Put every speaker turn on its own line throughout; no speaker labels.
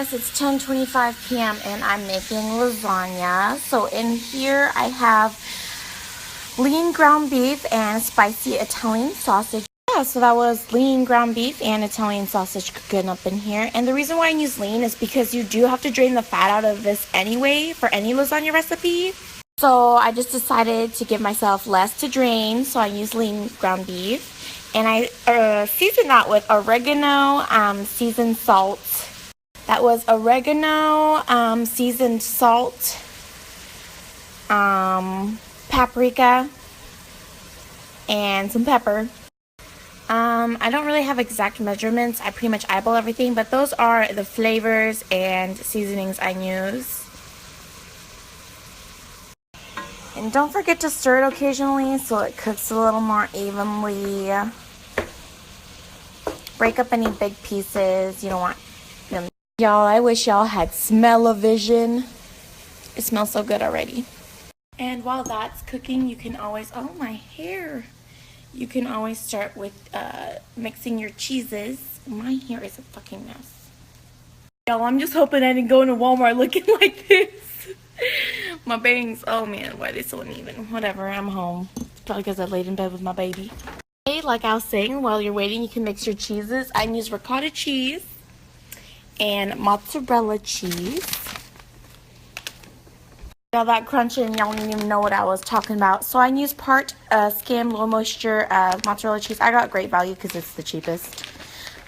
Yes, it's 10:25 p.m. and I'm making lasagna. So in here I have lean ground beef and spicy Italian sausage. Yeah, so that was lean ground beef and Italian sausage cooking up in here. And the reason why I use lean is because you do have to drain the fat out of this anyway for any lasagna recipe. So I just decided to give myself less to drain, so I use lean ground beef. And I seasoned that with oregano, seasoned salt. That was oregano, seasoned salt, paprika, and some pepper. I don't really have exact measurements. I pretty much eyeball everything, but those are the flavors and seasonings I use. And don't forget to stir it occasionally so it cooks a little more evenly. Break up any big pieces. You don't want them. Y'all, I wish y'all had smell-o-vision. It smells so good already. And while that's cooking, you can always, oh my hair. You can always start with mixing your cheeses. My hair is a fucking mess. Y'all, I'm just hoping I didn't go into Walmart looking like this. My bangs, oh man, why are they so uneven? Whatever, I'm home. It's probably because I laid in bed with my baby. Okay, like I was saying, while you're waiting, you can mix your cheeses. I use ricotta cheese and mozzarella cheese. All that crunching, y'all don't even know what I was talking about. So I use part skim low moisture mozzarella cheese. I got great value because it's the cheapest.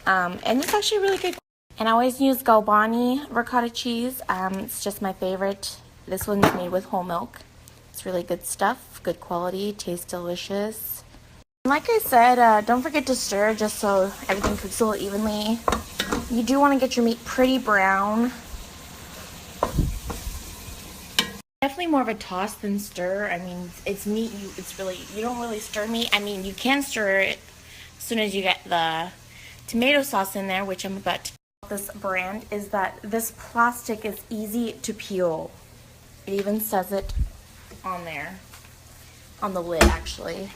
And it's actually really good. And I always use Galbani ricotta cheese. It's just my favorite. This one's made with whole milk. It's really good stuff, good quality, tastes delicious. Like I said, don't forget to stir just so everything cooks a little evenly. You do want to get your meat pretty brown. Definitely more of a toss than stir. I mean, it's meat. You don't really stir meat. I mean, you can stir it as soon as you get the tomato sauce in there, which I'm about to. This brand is that this plastic is easy to peel. It even says it on there, on the lid actually.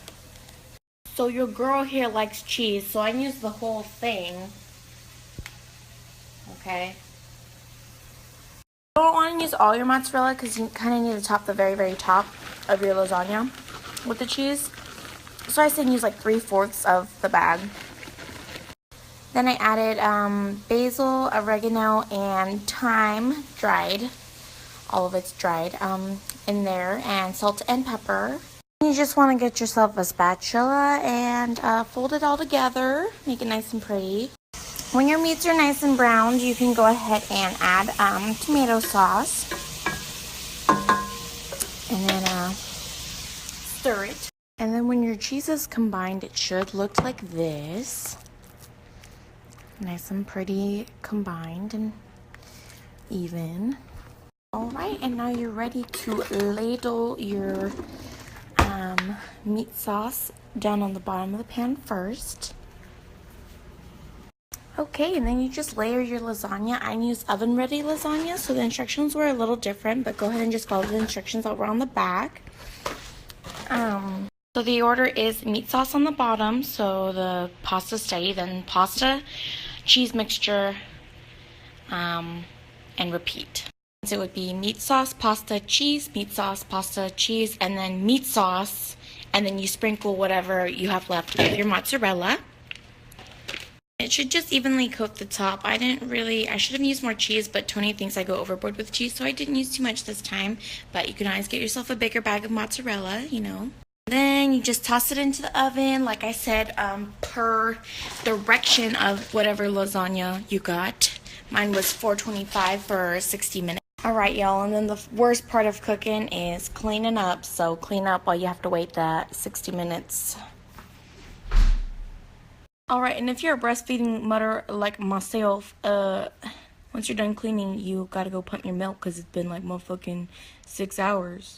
So your girl here likes cheese, so I use the whole thing. Okay. You don't want to use all your mozzarella because you kind of need to top the very, very top of your lasagna with the cheese. So I say use like 3/4 of the bag. Then I added basil, oregano, and thyme, dried. All of it's dried in there, and salt and pepper. You just want to get yourself a spatula and fold it all together. Make it nice and pretty. When your meats are nice and browned, you can go ahead and add tomato sauce. And then stir it. And then when your cheese is combined, it should look like this. Nice and pretty combined and even. Alright, and now you're ready to ladle your meat sauce down on the bottom of the pan first. Okay, and then you just layer your lasagna. I use oven-ready lasagna, so the instructions were a little different, but go ahead and just follow the instructions that were on the back. So the order is meat sauce on the bottom, so the pasta steady, then pasta, cheese mixture, and repeat. So it would be meat sauce, pasta, cheese, meat sauce, pasta, cheese, and then meat sauce, and then you sprinkle whatever you have left with your mozzarella. It should just evenly coat the top. I should have used more cheese, but Tony thinks I go overboard with cheese, so I didn't use too much this time. But you can always get yourself a bigger bag of mozzarella, you know. Then you just toss it into the oven, like I said, per direction of whatever lasagna you got. Mine was 425 for 60 minutes. Alright, y'all, and then the worst part of cooking is cleaning up. So clean up while you have to wait that 60 minutes. Alright, and if you're a breastfeeding mother like myself, once you're done cleaning, you gotta go pump your milk because it's been like motherfucking 6 hours.